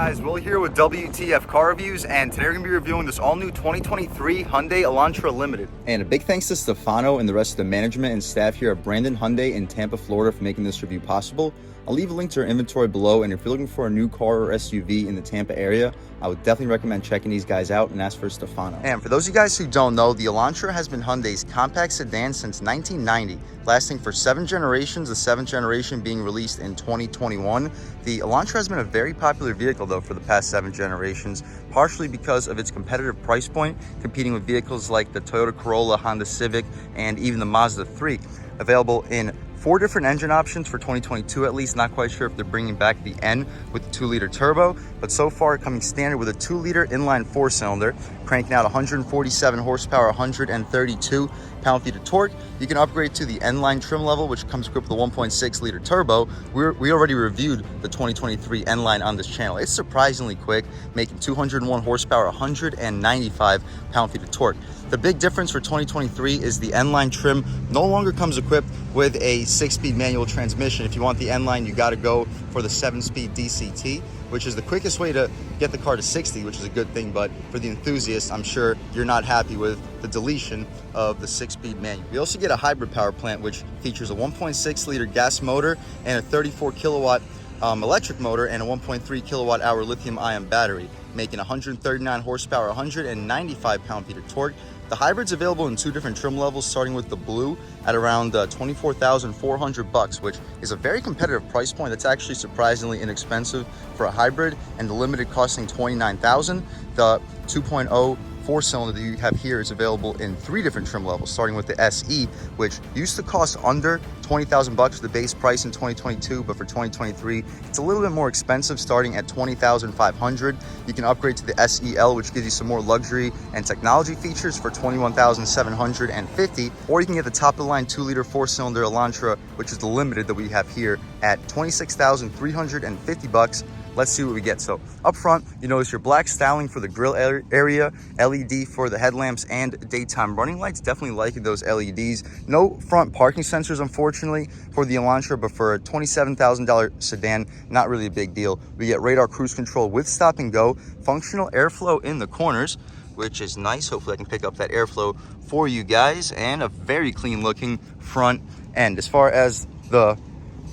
guys, Will here with W.T.F car reviews, and today we're going to be reviewing this all-new 2023 Hyundai Elantra Limited. And a big thanks to Stefano and the rest of the management and staff here at Brandon Hyundai in Tampa, Florida for making this review possible. I'll leave a link to our inventory below, and if you're looking for a new car or SUV in the Tampa area, I would definitely recommend checking these guys out and ask for Stefano. And for those of you guys who don't know, the Elantra has been Hyundai's compact sedan since 1990, lasting for 7 generations, the 7th generation being released in 2021. The Elantra has been a very popular vehicle though for the past 7 generations, partially because of its competitive price point, competing with vehicles like the Toyota Corolla, Honda Civic, and even the Mazda 3. Available in 4 different engine options for 2022 at least. Not quite sure if they're bringing back the N with the 2-liter turbo, but so far coming standard with a 2-liter inline 4-cylinder, cranking out 147 horsepower, 132 pound-feet of torque. You can upgrade to the N-line trim level, which comes equipped with a 1.6-liter turbo. We already reviewed the 2023 N-line on this channel. It's surprisingly quick, making 201 horsepower, 195 pound-feet of torque. The big difference for 2023 is the N-line trim no longer comes equipped with a 6-speed manual transmission. If you want the N-line, you got to go for the 7-speed DCT, which is the quickest way to get the car to 60, which is a good thing. But for the enthusiast, I'm sure you're not happy with the deletion of the 6-speed manual. We also get a hybrid power plant, which features a 1.6-liter gas motor and a 34 kilowatt electric motor and a 1.3 kilowatt hour lithium ion battery, making 139 horsepower, 195 pound-feet of torque. The hybrid's available in 2 different trim levels, starting with the blue at around $24,400, which is a very competitive price point. That's actually surprisingly inexpensive for a hybrid, and the limited costing $29,000. The 2.0 4-cylinder that you have here is available in 3 different trim levels, starting with the SE, which used to cost under $20,000 the base price in 2022, but for 2023 it's a little bit more expensive, starting at $20,500. You can upgrade to the SEL, which gives you some more luxury and technology features, for $21,750, or you can get the top of the line 2-liter 4-cylinder Elantra, which is the limited that we have here, at $26,350. Let's see what we get. So up front, you notice your black styling for the grille area, LED for the headlamps, and daytime running lights. Definitely liking those LEDs. No front parking sensors, unfortunately, for the Elantra, but for a $27,000 sedan, not really a big deal. We get radar cruise control with stop and go, functional airflow in the corners, which is nice. Hopefully I can pick up that airflow for you guys, and a very clean looking front end. As far as the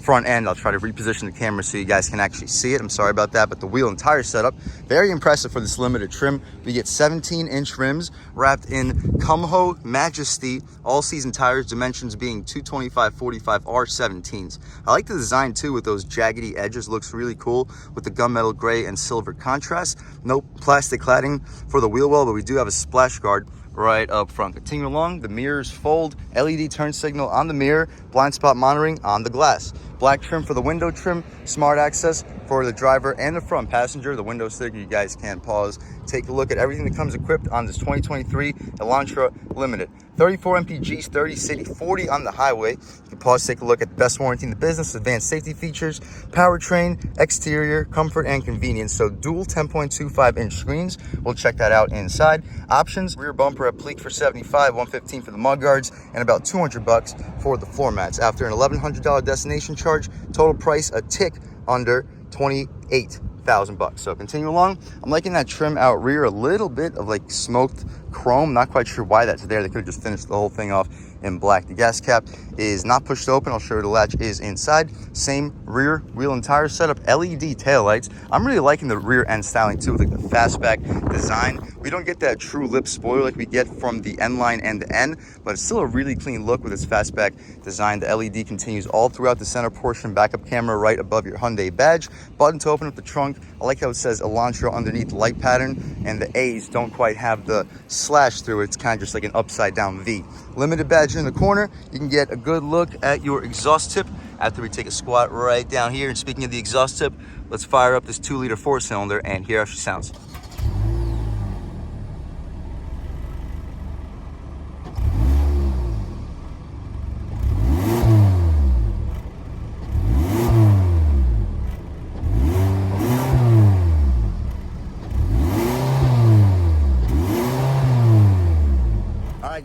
front end, I'll try to reposition the camera so you guys can actually see it. I'm sorry about that, but the wheel and tire setup, very impressive for this limited trim. We get 17-inch rims wrapped in Kumho Majesty all-season tires, dimensions being 225/45 R17s. I like the design too with those jaggedy edges. Looks really cool with the gunmetal gray and silver contrast. No plastic cladding for the wheel well, but we do have a splash guard right up front. Continue along, the mirrors fold, LED turn signal on the mirror, blind spot monitoring on the glass. Black trim for the window trim, smart access for the driver and the front passenger. The window sticker, you guys can't pause. Take a look at everything that comes equipped on this 2023 Elantra Limited. 34 mpgs, 30 city, 40 on the highway. You can pause, take a look at the best warranty in the business, advanced safety features, powertrain, exterior, comfort, and convenience. So dual 10.25-inch screens. We'll check that out inside. Options, rear bumper applique for $75, $115 for the mudguards, and about $200 for the floor mats. After an $1,100 destination charge, total price a tick under $28,000. So continue along. I'm liking that trim out rear, a little bit of like smoked chrome. Not quite sure why that's there. They could have just finished the whole thing off in black. The gas cap is not pushed open. I'll show you the latch is inside. Same rear wheel and tire setup, LED taillights. I'm really liking the rear end styling too, with like the fastback design. We don't get that true lip spoiler like we get from the N-line and the N, but it's still a really clean look with its fastback design. The LED continues all throughout the center portion. Backup camera right above your Hyundai badge. Button to open up the trunk. I like how it says Elantra underneath the light pattern, and the A's don't quite have the slash through it. It's kind of just like an upside down V. Limited badge in the corner. You can get a good look at your exhaust tip after we take a squat right down here. And speaking of the exhaust tip, let's fire up this 2-liter 4-cylinder and hear how she sounds.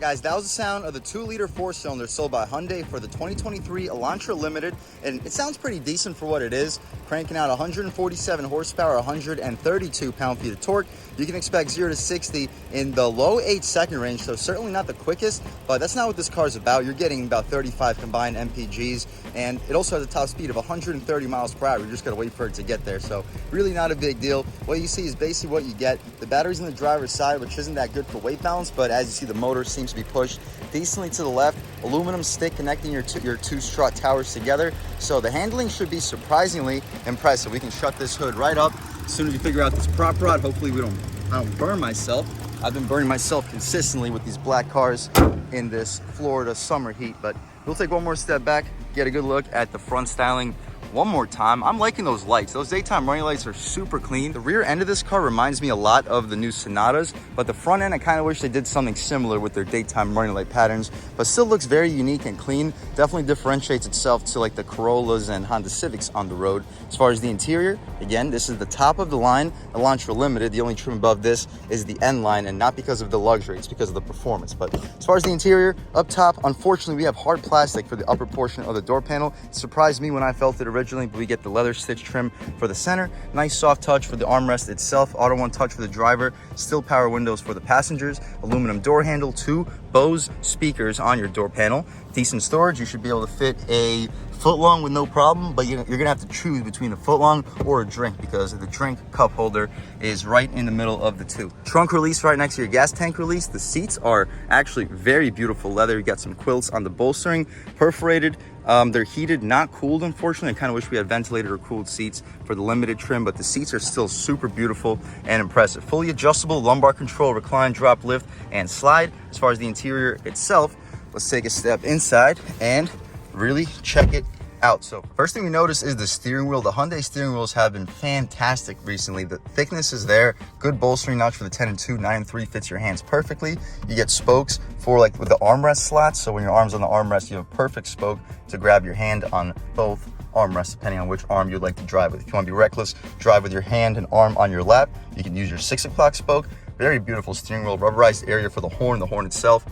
Guys, that was the sound of the 2-liter 4-cylinder sold by Hyundai for the 2023 Elantra Limited, and it sounds pretty decent for what it is, cranking out 147 horsepower, 132 pound-feet of torque. You can expect 0 to 60 in the low 8-second range, so certainly not the quickest, but that's not what this car is about. You're getting about 35 combined MPGs, and it also has a top speed of 130 miles per hour. You just gotta wait for it to get there, so really not a big deal. What you see is basically what you get. The battery's on the driver's side, which isn't that good for weight balance, but as you see, the motor seems to be pushed decently to the left. Aluminum stick connecting your two strut towers together, so the handling should be surprisingly impressive. We can shut this hood right up as soon as we figure out this prop rod. Hopefully I don't burn myself. I've been burning myself consistently with these black cars in this Florida summer heat, but we'll take one more step back, get a good look at the front styling one more time. I'm liking those lights. Those daytime running lights are super clean. The rear end of this car reminds me a lot of the new Sonatas, but the front end, I kind of wish they did something similar with their daytime running light patterns, but still looks very unique and clean. Definitely differentiates itself to like the Corollas and Honda Civics on the road. As far as the interior, again, this is the top of the line Elantra Limited. The only trim above this is the N line, and not because of the luxury, it's because of the performance. But as far as the interior, up top, unfortunately, we have hard plastic for the upper portion of the door panel. It surprised me when I felt it originally, but we get the leather stitch trim for the center. Nice soft touch for the armrest itself. Auto one touch for the driver. Still power windows for the passengers. Aluminum door handle. 2 Bose speakers on your door panel. Decent storage. You should be able to fit a foot long with no problem, but you're gonna have to choose between a foot long or a drink, because the drink cup holder is right in the middle of the two. Trunk release right next to your gas tank release. The seats are actually very beautiful leather. You got some quilts on the bolstering, perforated. They're heated, not cooled, unfortunately. I kind of wish we had ventilated or cooled seats for the limited trim, but the seats are still super beautiful and impressive. Fully adjustable lumbar control, recline, drop, lift, and slide. As far as the interior itself, let's take a step inside and really check it out. So first thing we notice is the steering wheel. The Hyundai steering wheels have been fantastic recently. The thickness is there. Good bolstering notch for the 10 and 2, 9 and 3 fits your hands perfectly. You get spokes for like with the armrest slots. So when your arm's on the armrest, you have a perfect spoke to grab your hand on both armrests, depending on which arm you'd like to drive with. If you want to be reckless, drive with your hand and arm on your lap. You can use your 6 o'clock spoke. Very beautiful steering wheel. Rubberized area for the horn itself.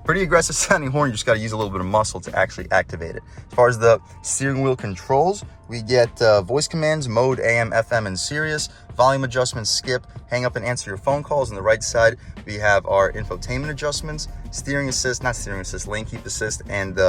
Pretty aggressive sounding horn. You just got to use a little bit of muscle to actually activate it. As far as the steering wheel controls, we get voice commands, mode, AM, FM, and Sirius, volume adjustments, skip, hang up and answer your phone calls. On the right side, we have our infotainment adjustments, steering assist, not steering assist, lane keep assist, and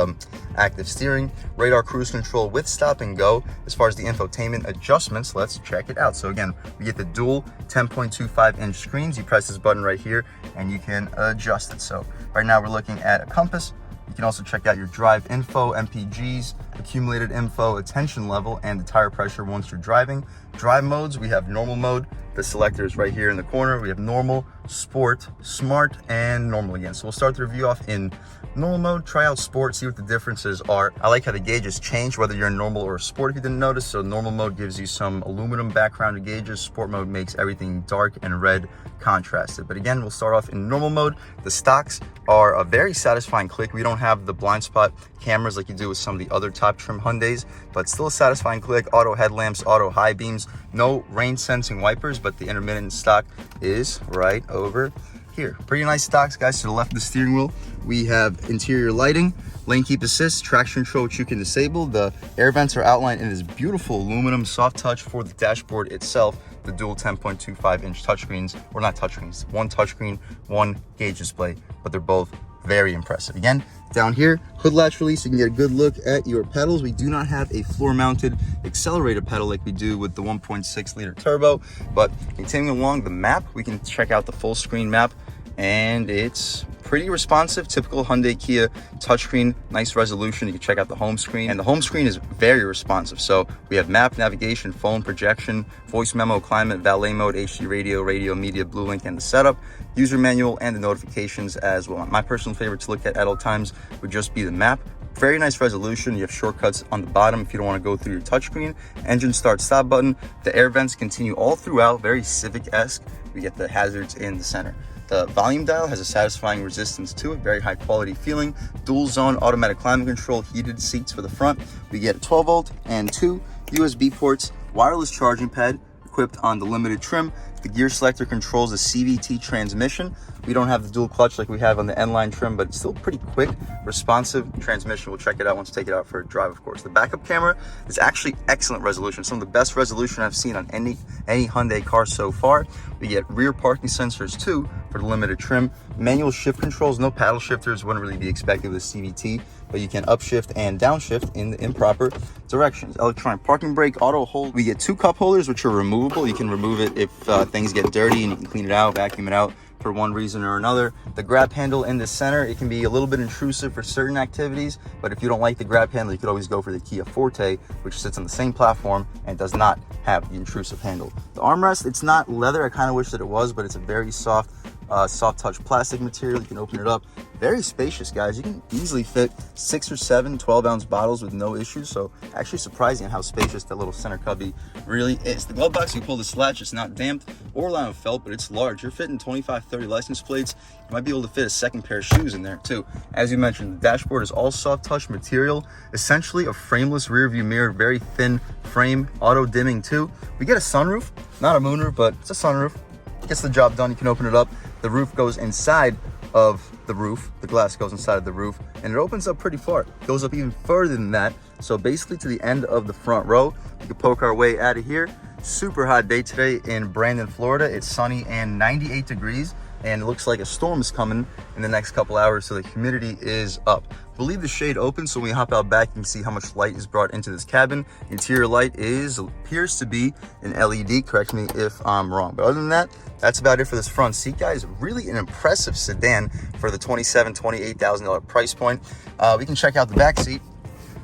active steering, radar cruise control with stop and go. As far as the infotainment adjustments, let's check it out. So again, we get the dual 10.25-inch screens. You press this button right here and you can adjust it. So right now we're looking at a compass. You can also check out your drive info, MPGs, accumulated info, attention level, and the tire pressure once you're driving. Drive modes, we have normal mode. The selector is right here in the corner. We have normal, sport, smart, and normal again. So we'll start the review off in normal mode, try out sport, see what the differences are. I like how the gauges change whether you're in normal or sport if you didn't notice. So normal mode gives you some aluminum background gauges. Sport mode makes everything dark and red contrasted. But again, we'll start off in normal mode. The stocks are a very satisfying click. We don't have the blind spot cameras like you do with some of the other top trim Hyundais, but still a satisfying click. Auto headlamps, auto high beams, no rain sensing wipers, but the intermittent stock is right over here. Pretty nice stocks, guys. To the left of the steering wheel, we have interior lighting, lane keep assist, traction control, which you can disable. The air vents are outlined in this beautiful aluminum soft touch for the dashboard itself. The dual 10.25-inch touchscreens, or not touchscreens, one touchscreen, one gauge display, but they're both very impressive. Again, down here, hood latch release, you can get a good look at your pedals. We do not have a floor-mounted accelerator pedal like we do with the 1.6-liter turbo, but continuing along the map, we can check out the full screen map, and it's pretty responsive. Typical Hyundai Kia touchscreen, nice resolution. You can check out the home screen, and the home screen is very responsive. So we have map, navigation, phone, projection, voice memo, climate, valet mode, HD radio, media, blue link, and the setup, user manual, and the notifications as well. My personal favorite to look at all times would just be the map. Very nice resolution. You have shortcuts on the bottom if you don't want to go through your touchscreen. Engine start stop button. The air vents continue all throughout, very Civic-esque. We get the hazards in the center. The volume dial has a satisfying resistance to it, very high quality feeling. Dual zone automatic climate control, heated seats for the front. We get a 12 volt and 2 USB ports, wireless charging pad equipped on the limited trim. The gear selector controls the CVT transmission. We don't have the dual clutch like we have on the N-Line trim, but it's still pretty quick, responsive transmission. We'll check it out once we take it out for a drive, of course. The backup camera is actually excellent resolution. Some of the best resolution I've seen on any Hyundai car so far. We get rear parking sensors too for the limited trim. Manual shift controls, no paddle shifters, wouldn't really be expected with a CVT, but you can upshift and downshift in the improper directions. Electronic parking brake, auto hold. We get 2 cup holders, which are removable. You can remove it if things get dirty, and you can clean it out, vacuum it out for one reason or another. The grab handle in the center, it can be a little bit intrusive for certain activities, but if you don't like the grab handle, you could always go for the Kia Forte, which sits on the same platform and does not have the intrusive handle. The armrest, it's not leather. I kind of wish that it was, but it's a very soft touch plastic material. You can open it up. Very spacious, guys. You can easily fit 6 or 7 12-ounce bottles with no issues. So actually surprising how spacious that little center cubby really is. The glove box, you pull the latch, it's not damped or lined with felt, but it's large. You're fitting 25, 30 license plates. You might be able to fit a second pair of shoes in there too. As you mentioned, the dashboard is all soft touch material, essentially a frameless rear view mirror, very thin frame, auto dimming too. We get a sunroof, not a moonroof, but it's a sunroof. Gets the job done. You can open it up. The roof goes inside of the roof. The glass goes inside of the roof, and it opens up pretty far. It goes up even further than that. So basically to the end of the front row. We can poke our way out of here. Super hot day today in Brandon, Florida. It's sunny and 98 degrees, and it looks like a storm is coming in the next couple hours, so the humidity is up. We'll leave the shade open so when we hop out back, you can see how much light is brought into this cabin. Interior light appears to be an LED. Correct me if I'm wrong. But other than that, that's about it for this front seat, guys. Really an impressive sedan for the $27,000, $28,000 price point. We can check out the back seat,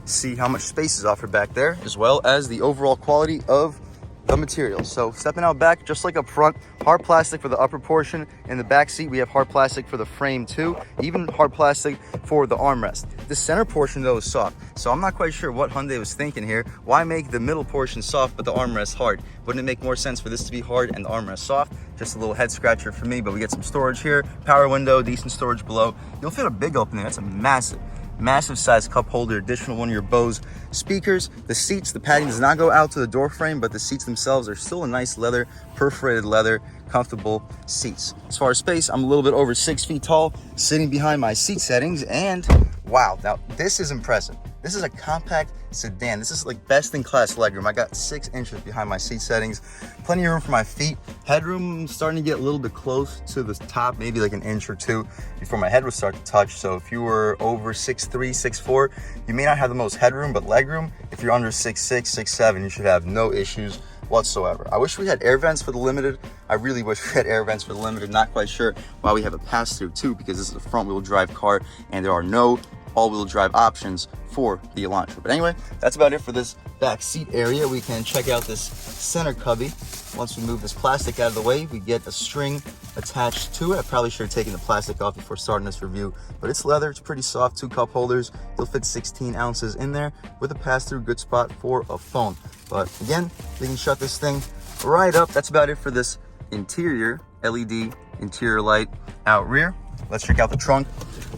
see how much space is offered back there, as well as the overall quality of the material. So stepping out back, just like up front, hard plastic for the upper portion. In the back seat, we have hard plastic for the frame too, even hard plastic for the armrest. The center portion though is soft, so I'm not quite sure what Hyundai was thinking here. Why make the middle portion soft but the armrest hard? Wouldn't it make more sense for this to be hard and the armrest soft? Just a little head scratcher for me, but we get some storage here, power window, decent storage below. You'll fit a big opening. That's a massive size cup holder, additional one of your Bose speakers. The seats, the padding does not go out to the door frame, but the seats themselves are still a nice leather, perforated leather, comfortable seats. As far as space, I'm a little bit over 6 feet tall, sitting behind my seat settings, and wow, now this is impressive. This is a compact sedan. This is like best in class legroom. I got 6 inches behind my seat settings, plenty of room for my feet. Headroom starting to get a little bit close to the top, maybe like an inch or 2 before my head would start to touch. So if you were over 6'3", 6'4", you may not have the most headroom, but legroom, if you're under 6'6", 6'7", you should have no issues whatsoever. I wish we had air vents for the Limited. I really wish we had air vents for the Limited. Not quite sure why we have a pass-through too, because this is a front-wheel drive car and there are no all-wheel drive options for the Elantra. But anyway, that's about it for this back seat area. We can check out this center cubby. Once we move this plastic out of the way, we get a string attached to it. I probably should have taken the plastic off before starting this review, but it's leather, it's pretty soft. 2 cup holders, you'll fit 16 ounces in there with a pass-through, good spot for a phone. But again, we can shut this thing right up. That's about it for this interior, LED interior light out rear. Let's check out the trunk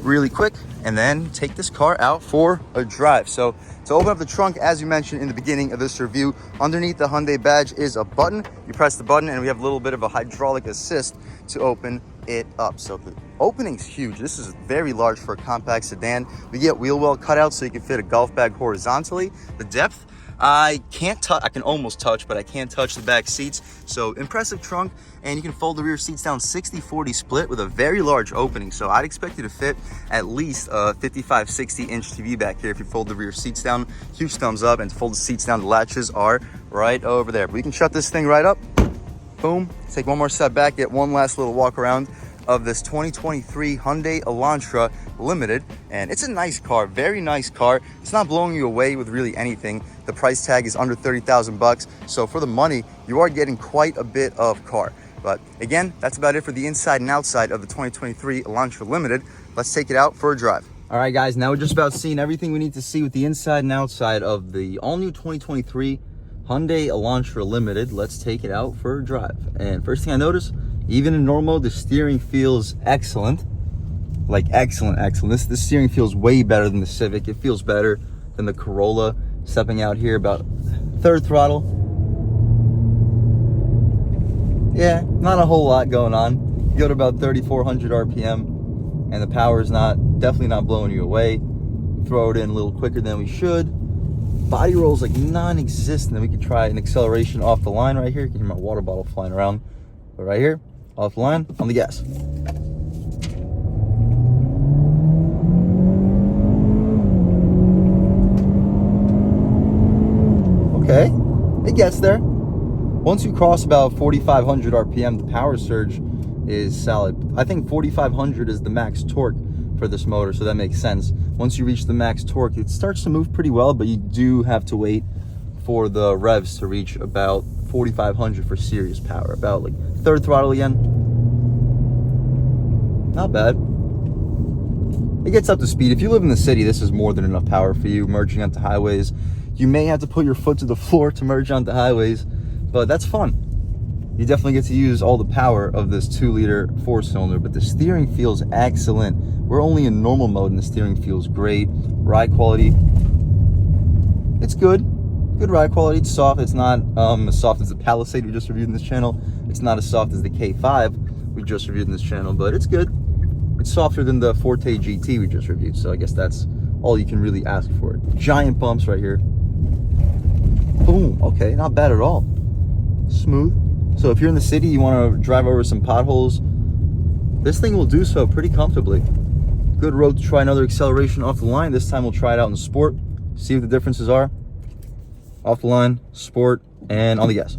really quick and then take this car out for a drive. So to open up the trunk, as you mentioned in the beginning of this review, underneath the Hyundai badge is a button. You press the button and we have a little bit of a hydraulic assist to open it up. So the opening's huge. This is very large for a compact sedan. We get wheel well cutouts so you can fit a golf bag horizontally. The depth, I can't touch, I can almost touch, but I can't touch the back seats. So impressive trunk, and you can fold the rear seats down 60-40 split with a very large opening. So I'd expect you to fit at least a 55, 60 inch TV back here if you fold the rear seats down. Huge thumbs up, and to fold the seats down, the latches are right over there. But we can shut this thing right up. Boom, take one more step back, get one last little walk around of this 2023 Hyundai Elantra Limited. And it's a nice car, very nice car. It's not blowing you away with really anything. The price tag is under 30,000 bucks. So for the money, you are getting quite a bit of car. But again, that's about it for the inside and outside of the 2023 Elantra Limited. Let's take it out for a drive. All right, guys, now we're just about seeing everything we need to see with the inside and outside of the all-new 2023 Hyundai Elantra Limited. Let's take it out for a drive. And first thing I notice, even in normal, the steering feels excellent. Like excellent. This steering feels way better than the Civic. It feels better than the Corolla. Stepping out here about third throttle. Yeah, not a whole lot going on. go to about 3,400 RPM, and the power is definitely not blowing you away. Throw it in a little quicker than we should. Body roll is like non-existent. Then we could try an acceleration off the line right here. You can hear my water bottle flying around. But right here, off the line, on the gas. Okay, it gets there. Once you cross about 4,500 RPM, the power surge is solid. I think 4,500 is the max torque for this motor, so that makes sense. Once you reach the max torque, it starts to move pretty well, but you do have to wait for the revs to reach about 4,500 for serious power. About like third throttle again. Not bad. It gets up to speed. If you live in the city, this is more than enough power for you. Merging onto highways, you may have to put your foot to the floor to merge onto highways, but that's fun. You definitely get to use all the power of this 2-liter 4-cylinder, but the steering feels excellent. We're only in normal mode and the steering feels great. Ride quality, it's good. Good ride quality. It's soft. It's not as soft as the Palisade we just reviewed in this channel. It's not as soft as the K5 we just reviewed in this channel, but it's good. It's softer than the Forte GT we just reviewed, so I guess that's all you can really ask for. Giant bumps right here. Boom. Okay, not bad at all. Smooth. So if you're in the city, you want to drive over some potholes, this thing will do so pretty comfortably. Good road to try another acceleration off the line. This time we'll try it out in sport, see what the differences are. Off the line, sport, and on the gas.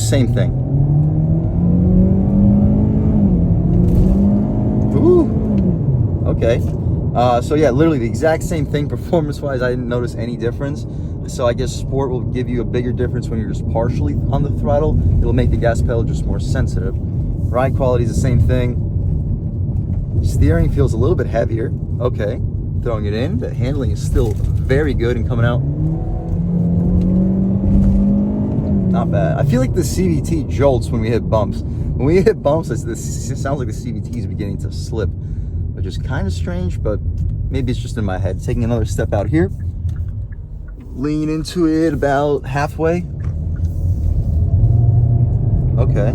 Same thing. Ooh. Okay. So yeah, literally the exact same thing performance-wise. I didn't notice any difference. So I guess sport will give you a bigger difference when you're just partially on the throttle. It'll make the gas pedal just more sensitive. Ride quality is the same thing. Steering feels a little bit heavier. Okay, throwing it in. The handling is still very good and coming out. Not bad. I feel like the CVT jolts when we hit bumps. When we hit bumps, it sounds like the CVT is beginning to slip, which is kind of strange, but maybe it's just in my head. Taking another step out here. Lean into it about halfway. Okay.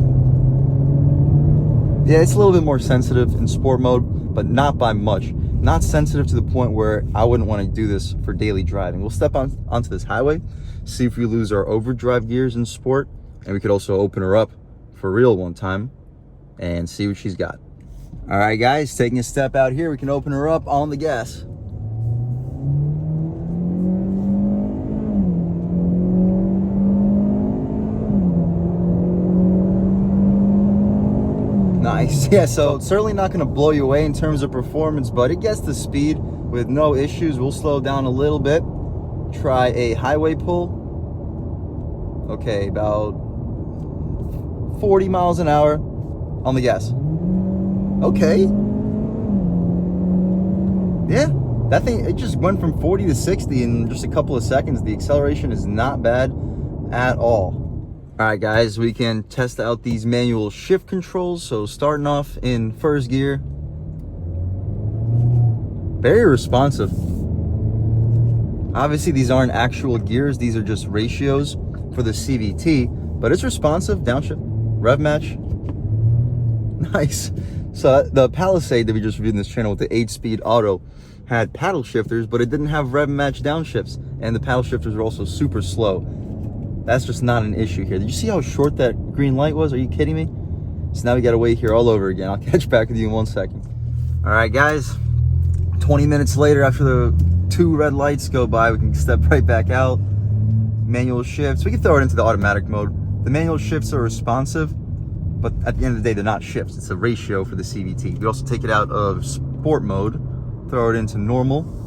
Yeah, it's a little bit more sensitive in sport mode, but not by much. Not sensitive to the point where I wouldn't want to do this for daily driving. We'll step onto this highway, see if we lose our overdrive gears in sport, and we could also open her up for real one time and see what she's got. All right, guys, taking a step out here, we can open her up on the gas. Nice. Yeah, so it's certainly not going to blow you away in terms of performance, but it gets the speed with no issues. We'll slow down a little bit. Try a highway pull. Okay, about 40 miles an hour on the gas. Okay. Yeah, that thing, it just went from 40 to 60 in just a couple of seconds. The acceleration is not bad at all. All right, guys, we can test out these manual shift controls. So starting off in first gear, very responsive. Obviously, these aren't actual gears. These are just ratios for the CVT, but it's responsive. Downshift, rev match. Nice. So the Palisade that we just reviewed in this channel with the 8-speed auto had paddle shifters, but it didn't have rev match downshifts, and the paddle shifters were also super slow. That's just not an issue here. Did you see how short that green light was? Are you kidding me? So now we gotta wait here all over again. I'll catch back with you in 1 second. All right, guys, 20 minutes later, after the 2 red lights go by, we can step right back out. Manual shifts, we can throw it into the automatic mode. The manual shifts are responsive, but at the end of the day, they're not shifts. It's a ratio for the CVT. We also take it out of sport mode, throw it into normal.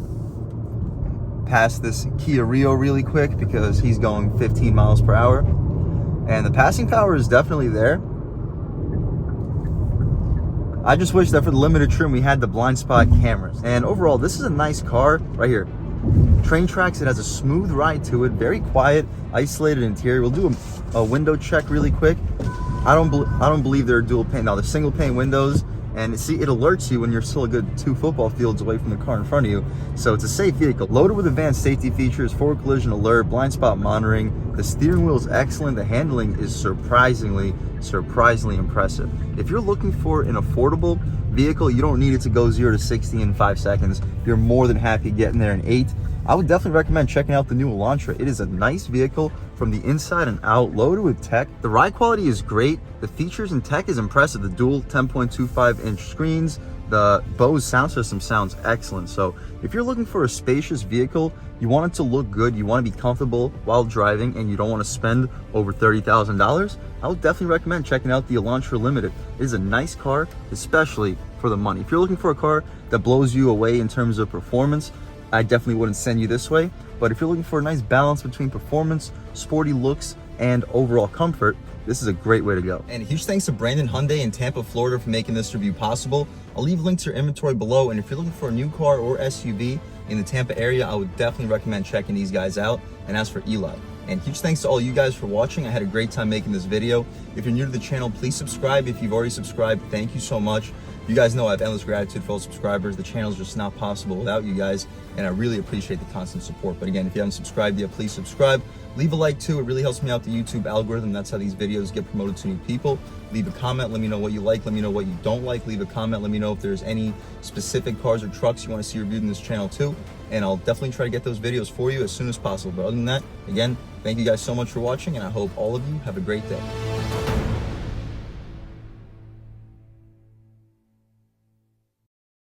Pass this Kia Rio really quick because he's going 15 miles per hour. And the passing power is definitely there. I just wish that for the limited trim, we had the blind spot cameras. And overall, this is a nice car right here. Train Tracks, it has a smooth ride to it, very quiet, isolated interior. We'll do a window check really quick. I don't believe they're dual pane. Now, the single pane windows And see, it alerts you when you're still a good 2 football fields away from the car in front of you. So it's a safe vehicle. Loaded with advanced safety features, forward collision alert, blind spot monitoring. The steering wheel is excellent. The handling is surprisingly impressive. If you're looking for an affordable vehicle, you don't need it to go 0 to 60 in 5 seconds. You're more than happy getting there in 8. I would definitely recommend checking out the new Elantra. It is a nice vehicle from the inside and out, loaded with tech. The ride quality is great. The features and tech is impressive. The dual 10.25-inch screens, the Bose sound system sounds excellent. So if you're looking for a spacious vehicle, you want it to look good, you want to be comfortable while driving, and you don't want to spend over $30,000, I would definitely recommend checking out the Elantra Limited. It is a nice car, especially for the money. If you're looking for a car that blows you away in terms of performance, I definitely wouldn't send you this way. But if you're looking for a nice balance between performance, sporty looks, and overall comfort, this is a great way to go. And a huge thanks to Brandon Hyundai in Tampa, Florida for making this review possible. I'll leave links to your inventory below, and if you're looking for a new car or SUV in the Tampa area, I would definitely recommend checking these guys out. And as for Eli, and huge thanks to all you guys for watching. I had a great time making this video. If you're new to the channel, please subscribe. If you've already subscribed, thank you so much. You guys know I have endless gratitude for all subscribers. The channel is just not possible without you guys, and I really appreciate the constant support. But again, if you haven't subscribed yet, please subscribe. Leave a like too. It really helps me out the YouTube algorithm. That's how these videos get promoted to new people. Leave a comment. Let me know what you like. Let me know what you don't like. Leave a comment. Let me know if there's any specific cars or trucks you want to see reviewed in this channel too. And I'll definitely try to get those videos for you as soon as possible. But other than that, again, thank you guys so much for watching, and I hope all of you have a great day.